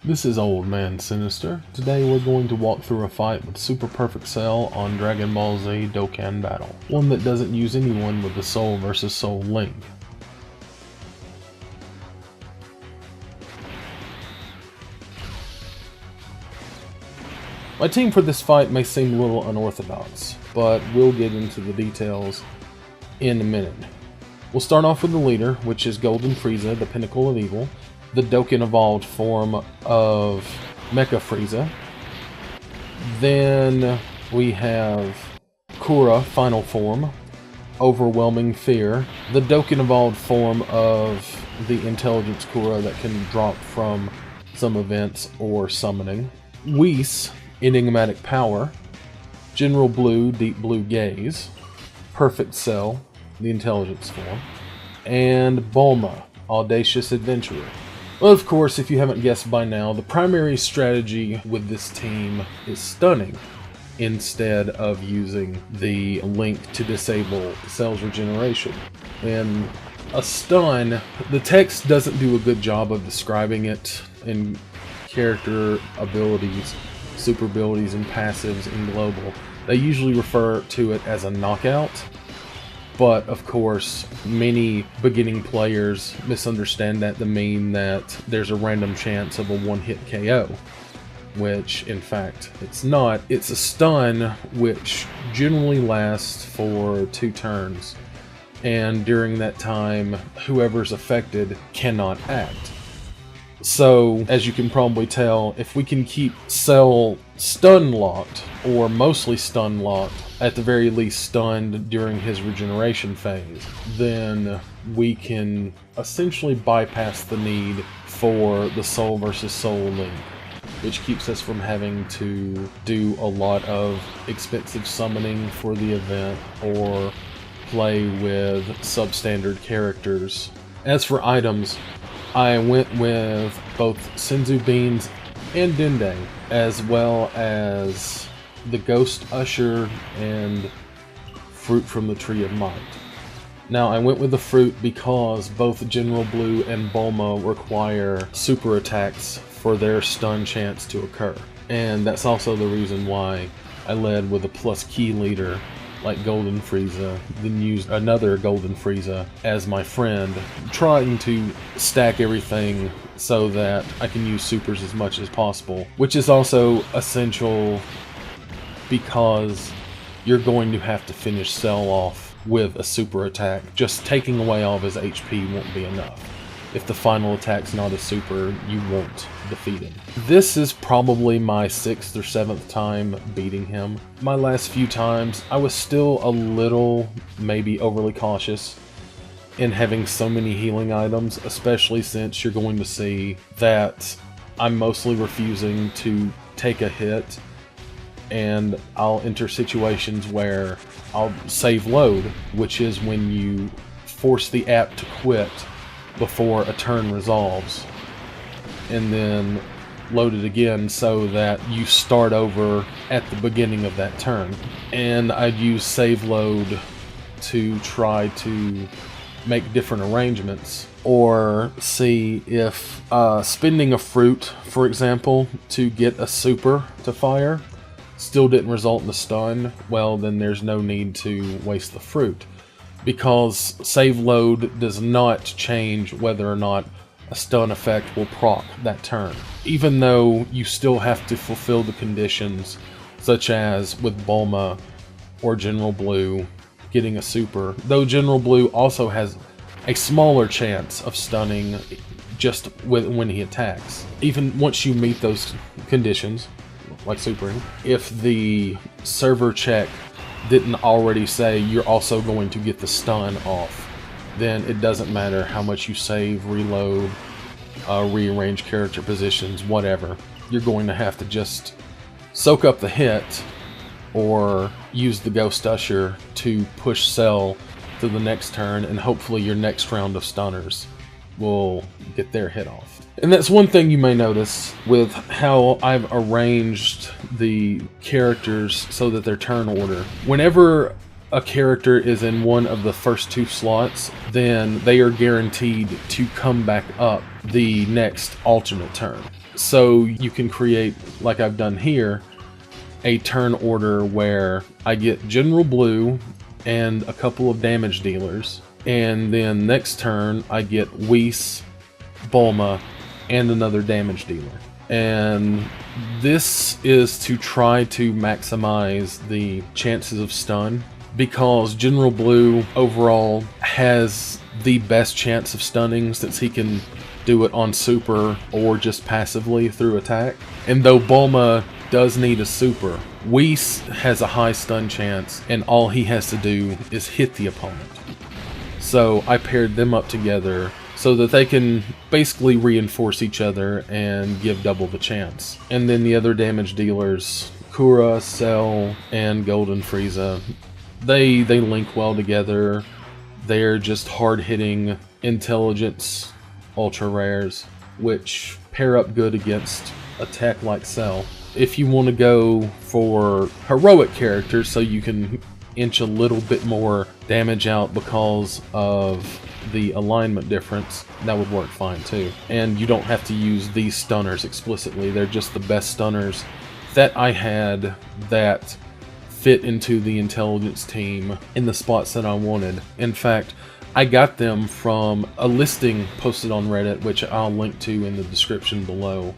This is Old Man Sinister. Today we're going to walk through a fight with Super Perfect Cell on Dragon Ball Z Dokkan Battle. One that doesn't use anyone with the Soul vs Soul link. My team for this fight may seem a little unorthodox, but we'll get into the details in a minute. We'll start off with the leader, which is Golden Frieza, the Pinnacle of Evil, the Dokkan evolved form of Mecha Frieza. Then we have Kura, final form, Overwhelming Fear, the Dokkan evolved form of the Intelligence Kura that can drop from some events or summoning. Whis, Enigmatic Power, General Blue, Deep Blue Gaze, Perfect Cell, the Intelligence form, and Bulma, Audacious Adventurer. Well, of course, if you haven't guessed by now, the primary strategy with this team is stunning instead of using the link to disable Cell's regeneration. In a stun, the text doesn't do a good job of describing it in character abilities, super abilities, and passives in global. They usually refer to it as a knockout. But, of course, many beginning players misunderstand that to mean that there's a random chance of a one-hit KO, which, in fact, it's not. It's a stun which generally lasts for 2 turns, and during that time, whoever's affected cannot act. So, as you can probably tell, if we can keep Cell stun-locked, or mostly stun-locked, at the very least stunned during his regeneration phase, then we can essentially bypass the need for the Soul vs Soul link, which keeps us from having to do a lot of expensive summoning for the event or play with substandard characters. As for items, I went with both Senzu Beans and Dende, as well as the Ghost Usher and Fruit from the Tree of Might. Now, I went with the Fruit because both General Blue and Bulma require super attacks for their stun chance to occur. And that's also the reason why I led with a plus key leader like Golden Frieza, then used another Golden Frieza as my friend, trying to stack everything so that I can use supers as much as possible, which is also essential because you're going to have to finish Cell off with a super attack. Just taking away all of his HP won't be enough. If the final attack's not a super, you won't defeat him. This is probably my 6th or 7th time beating him. My last few times, I was still a little, maybe overly cautious in having so many healing items, especially since you're going to see that I'm mostly refusing to take a hit, and I'll enter situations where I'll save load, which is when you force the app to quit before a turn resolves, and then load it again so that you start over at the beginning of that turn. And I'd use save load to try to make different arrangements, or see if spending a fruit, for example, to get a super to fire still didn't result in a stun, well, then there's no need to waste the fruit, because save load does not change whether or not a stun effect will proc that turn, even though you still have to fulfill the conditions, such as with Bulma or General Blue getting a super, though General Blue also has a smaller chance of stunning just when he attacks. Even once you meet those conditions, like supering, if the server check didn't already say you're also going to get the stun off, then it doesn't matter how much you save, reload, rearrange character positions, whatever. You're going to have to just soak up the hit or use the Ghost Usher to push Cell to the next turn, and hopefully your next round of stunners will get their hit off. And that's one thing you may notice with how I've arranged the characters so that they're turn order. Whenever a character is in one of the first 2 slots, then they are guaranteed to come back up the next alternate turn. So you can create, like I've done here, a turn order where I get General Blue and a couple of damage dealers, and then next turn I get Whis, Bulma, and another damage dealer. And this is to try to maximize the chances of stun, because General Blue overall has the best chance of stunning since he can do it on super or just passively through attack. And though Bulma does need a super, Whis has a high stun chance, and all he has to do is hit the opponent. So I paired them up together so that they can basically reinforce each other and give double the chance. And then the other damage dealers, Kura, Cell, and Golden Frieza, they link well together. They're just hard-hitting intelligence ultra rares, which pair up good against a tech like Cell. If you want to go for heroic characters so you can inch a little bit more damage out because of the alignment difference, that would work fine too. And you don't have to use these stunners explicitly. They're just the best stunners that I had that fit into the intelligence team in the spots that I wanted. In fact, I got them from a listing posted on Reddit, which I'll link to in the description below.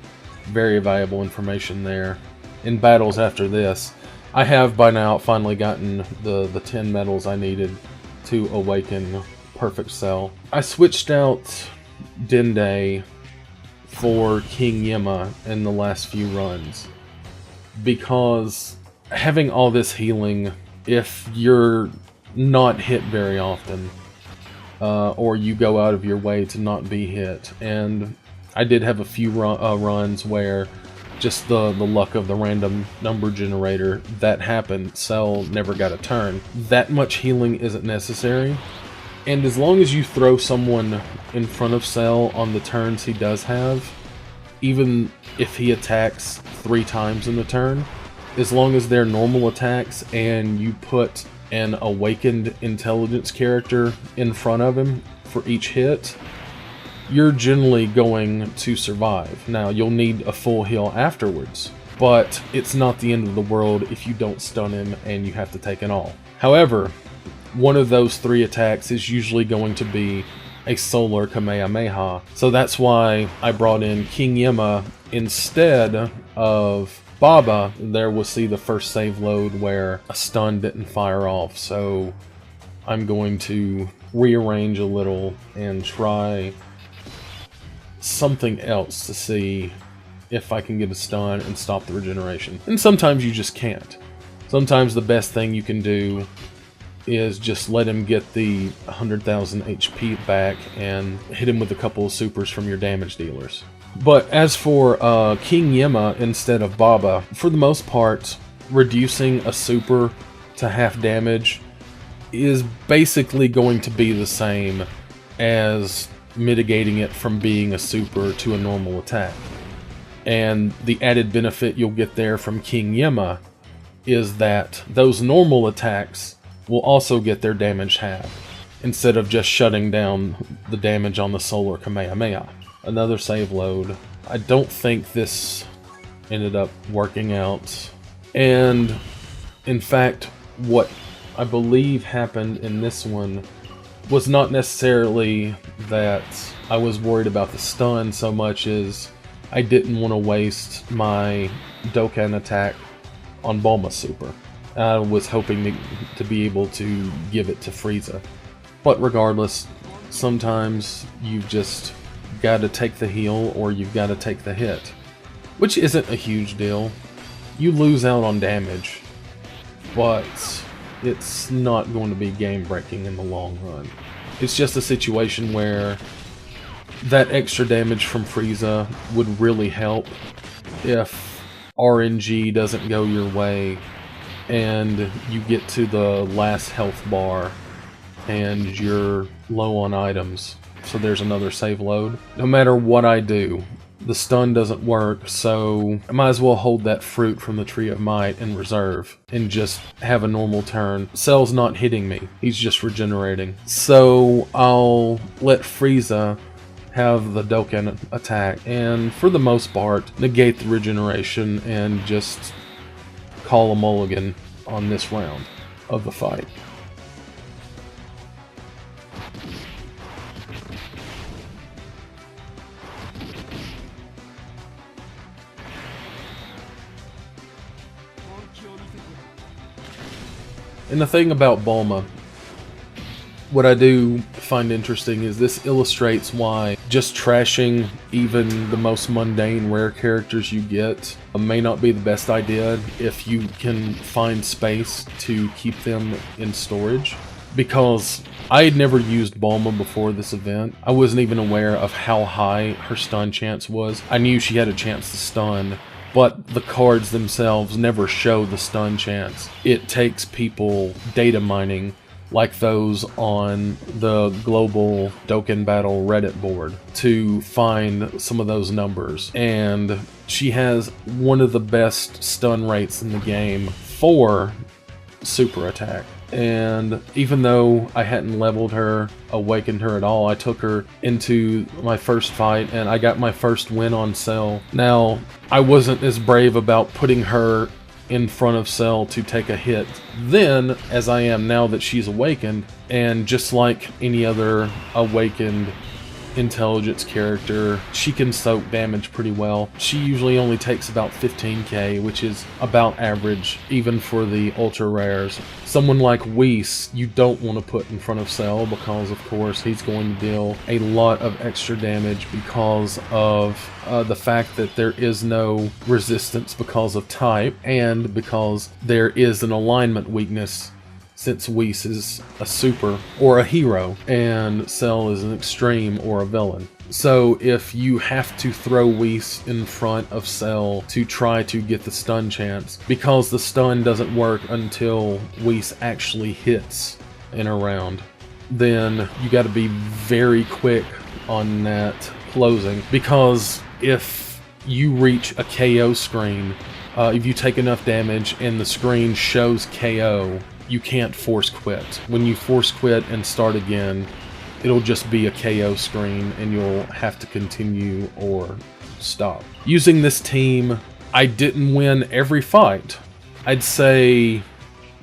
Very valuable information there. In battles after this, I have by now finally gotten the 10 medals I needed to awaken Perfect Cell. I switched out Dende for King Yima in the last few runs, because having all this healing, if you're not hit very often, or you go out of your way to not be hit, and I did have a few runs where just the luck of the random number generator that happened, Cell never got a turn. That much healing isn't necessary, and as long as you throw someone in front of Cell on the turns he does have, even if he attacks 3 times in the turn, as long as they're normal attacks and you put an awakened intelligence character in front of him for each hit, you're generally going to survive. Now, you'll need a full heal afterwards, but it's not the end of the world if you don't stun him and you have to take an all. However, one of those 3 attacks is usually going to be a solar Kamehameha, so that's why I brought in King Yima instead of Baba. There we'll see the first save load where a stun didn't fire off, so I'm going to rearrange a little and try something else to see if I can get a stun and stop the regeneration. And sometimes you just can't. Sometimes the best thing you can do is just let him get the 100,000 HP back and hit him with a couple of supers from your damage dealers. But as for King Yima instead of Baba, for the most part, reducing a super to half damage is basically going to be the same as mitigating it from being a super to a normal attack. And the added benefit you'll get there from King Yima is that those normal attacks will also get their damage halved, instead of just shutting down the damage on the solar Kamehameha. Another save load. I don't think this ended up working out. And in fact, what I believe happened in this one was not necessarily that I was worried about the stun so much as I didn't want to waste my Dokkan attack on Bulma Super. I was hoping to be able to give it to Frieza. But regardless, sometimes you've just got to take the heal or you've got to take the hit, which isn't a huge deal. You lose out on damage, but it's not going to be game-breaking in the long run. It's just a situation where that extra damage from Frieza would really help if RNG doesn't go your way and you get to the last health bar and you're low on items, so there's another save load. No matter what I do, the stun doesn't work, so I might as well hold that fruit from the Tree of Might in reserve and just have a normal turn. Cell's not hitting me, he's just regenerating. So I'll let Frieza have the Dokkan attack, and for the most part, negate the regeneration and just call a mulligan on this round of the fight. And the thing about Bulma, what I do find interesting is this illustrates why just trashing even the most mundane rare characters you get may not be the best idea if you can find space to keep them in storage. Because I had never used Bulma before this event. I wasn't even aware of how high her stun chance was. I knew she had a chance to stun, but the cards themselves never show the stun chance. It takes people data mining like those on the global Dokkan Battle Reddit board to find some of those numbers. And she has one of the best stun rates in the game for super attack. And even though I hadn't leveled her, awakened her at all, I took her into my first fight and I got my first win on Cell. Now, I wasn't as brave about putting her in front of Cell to take a hit then as I am now that she's awakened. And just like any other awakened intelligence character, she can soak damage pretty well. She usually only takes about 15k, which is about average even for the ultra rares. Someone like Whis you don't want to put in front of Cell because of course he's going to deal a lot of extra damage because of the fact that there is no resistance because of type and because there is an alignment weakness, since Whis is a super or a hero and Cell is an extreme or a villain. So if you have to throw Whis in front of Cell to try to get the stun chance, because the stun doesn't work until Whis actually hits in a round, then you got to be very quick on that closing, because if you reach a KO screen, if you take enough damage and the screen shows KO, you can't force quit. When you force quit and start again, it'll just be a KO screen and you'll have to continue or stop. Using this team, I didn't win every fight. I'd say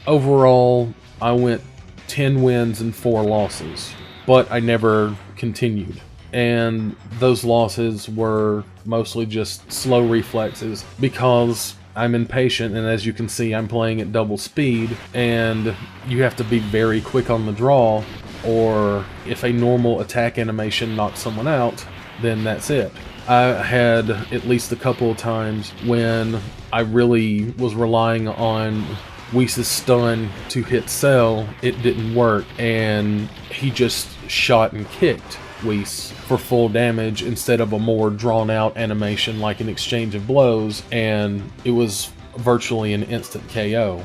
overall I went 10 wins and 4 losses, but I never continued. And those losses were mostly just slow reflexes because I'm impatient, and as you can see, I'm playing at double speed, and you have to be very quick on the draw, or if a normal attack animation knocks someone out, then that's it. I had at least a couple of times when I really was relying on Whis' stun to hit Cell, it didn't work, and he just shot and kicked Whis for full damage instead of a more drawn out animation like an exchange of blows, and it was virtually an instant KO.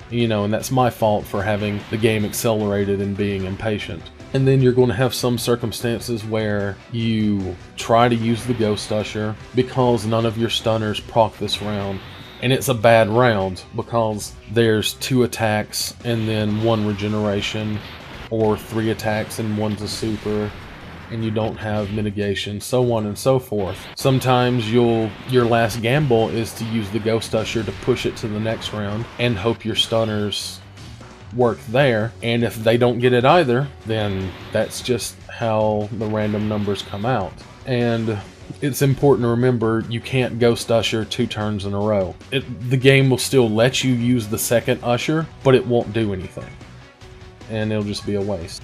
You know, and that's my fault for having the game accelerated and being impatient. And then you're going to have some circumstances where you try to use the Ghost Usher because none of your stunners proc this round, and it's a bad round because there's 2 attacks and then 1 regeneration, or 3 attacks and 1's a super, and you don't have mitigation, so on and so forth. Sometimes your last gamble is to use the Ghost Usher to push it to the next round and hope your stunners work there, and if they don't get it either, then that's just how the random numbers come out. And it's important to remember you can't Ghost Usher 2 turns in a row. The game will still let you use the second Usher, but it won't do anything, and it'll just be a waste.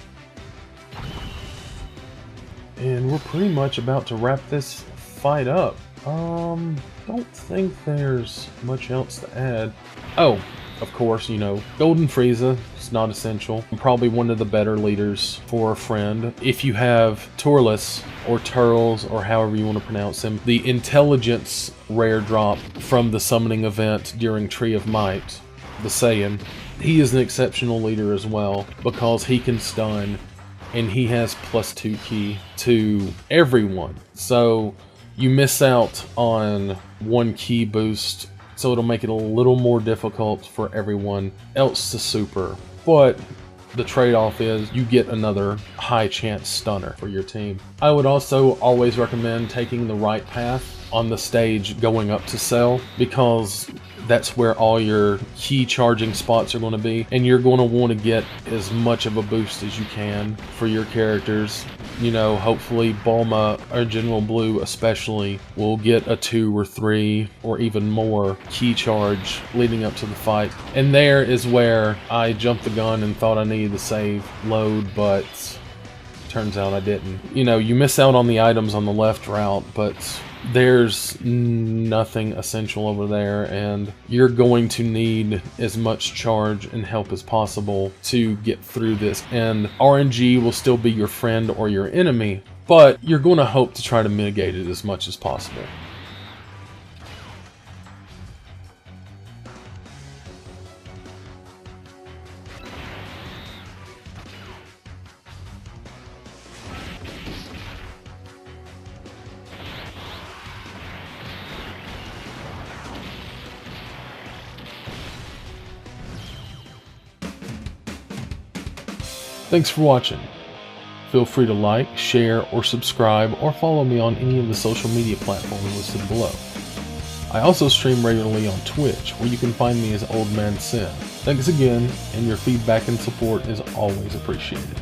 And we're pretty much about to wrap this fight up. Don't think there's much else to add. Oh, of course, you know, Golden Frieza is not essential. Probably one of the better leaders for a friend. If you have Turles, or Turles, or however you want to pronounce him, the intelligence rare drop from the summoning event during Tree of Might, the Saiyan, he is an exceptional leader as well because he can stun, and he has +2 ki to everyone. So you miss out on 1 ki boost, so it'll make it a little more difficult for everyone else to super. But the trade-off is you get another high chance stunner for your team. I would also always recommend taking the right path on the stage going up to Cell, because that's where all your key charging spots are going to be, and you're going to want to get as much of a boost as you can for your characters. You know, hopefully Bulma or General Blue especially will get a 2 or 3 or even more key charge leading up to the fight. And there is where I jumped the gun and thought I needed to save load, but turns out I didn't. You know, you miss out on the items on the left route, but there's nothing essential over there, and you're going to need as much charge and help as possible to get through this. And RNG will still be your friend or your enemy, but you're going to hope to try to mitigate it as much as possible. Thanks for watching. Feel free to like, share, or subscribe, or follow me on any of the social media platforms listed below. I also stream regularly on Twitch, where you can find me as Old Man Sin. Thanks again, and your feedback and support is always appreciated.